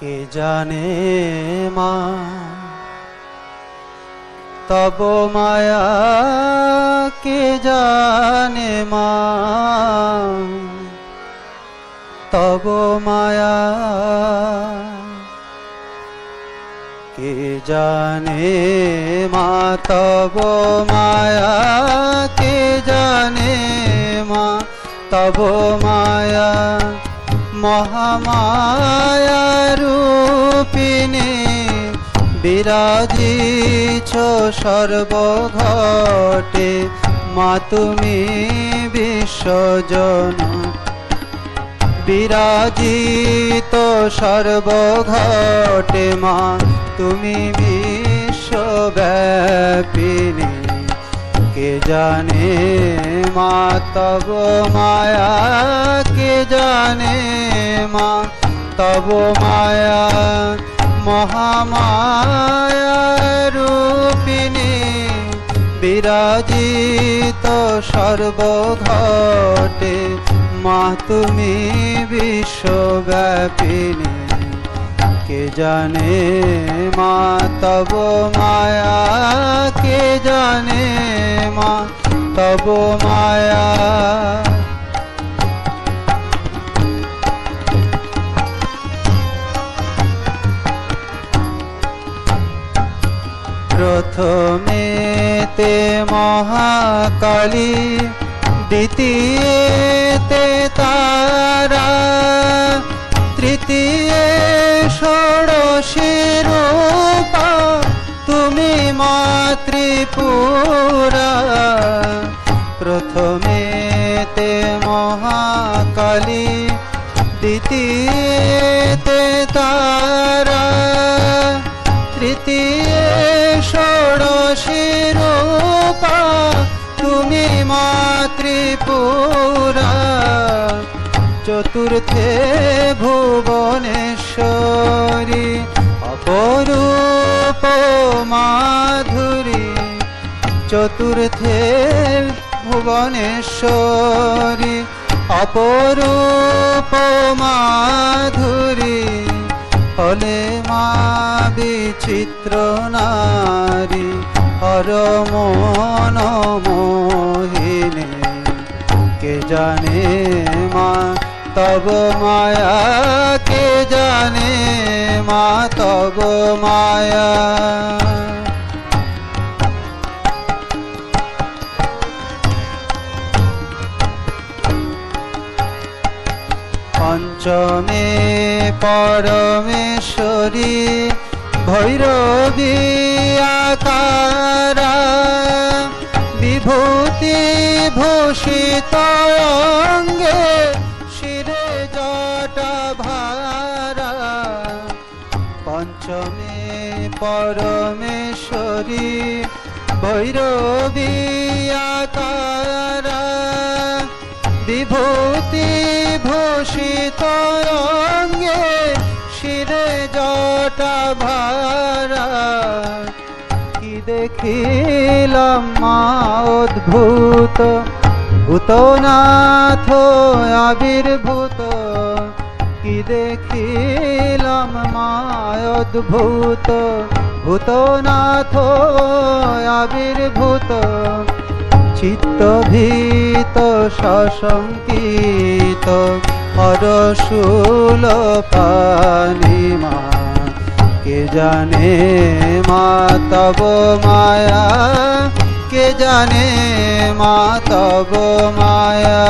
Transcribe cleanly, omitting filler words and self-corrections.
কে জানে মা তব মায়া, কে জানে মা তব মায়া, কে জানে মা তব মায়া, কে জানে মা তব মায়া, মহামায়া রূপিণী বিরাজিছ সর্বঘটে, মা তুমি বিশ্বজন বিরাজিত সর্বঘটে, মা তুমি বিশ্বব্যাপিনী, কে জানে মা তব মায়া, কে জানে মা তব মায়া, মহামায়া রূপিণী বিরাজিত সর্বঘটে, মা তুমি বিশ্বব্যাপিনী, কে জানে মা তব মায়া, কে জানে মা তব মায়া। প্রথমেতে মহাকালী, দ্বিতীয়েতে তারা, তৃতীয়ে ষোড়শী রূপা, তুমি মা ত্রিপুরা। প্রথমেতে মহাকালী, দ্বিতীয়েতে তারা, তৃতীয়ে ষোড়শী রূপা, তুমি মা ত্রিপুরা। চতুর্থে ভুবনেশ্বরী, অপরূপ মাধুরী, চতুর্থে ভুবনেশ্বরী, অপরূপ মাধুরী, হলে মা বিচিত্র নারী, হরমন মোহিনী, কে জানে মা তব মায়া, কে জানে মা তব মায়া। পঞ্চমে পরমেশ্বরী, ভৈরবী আকারা, বিভূতি ভূষিত অঙ্গে, শিরে জটা ভারা। পঞ্চমে পরমেশ্বরী, ভৈরবী আকারা, বিভূতি ভূষিত অঙ্গে, শিরে জটা ভারা। কি দেখিলাম মা অদ্ভুত, ভূতনাথ আবির্ভূত, কি দেখিলাম মা অদ্ভুত, ভূতনাথ আবির্ভূত। চিত্তভীত সশঙ্কিত, হরশূল পানি মা, কে জানে মা তব মায়া, কে জানে মা তব মায়া।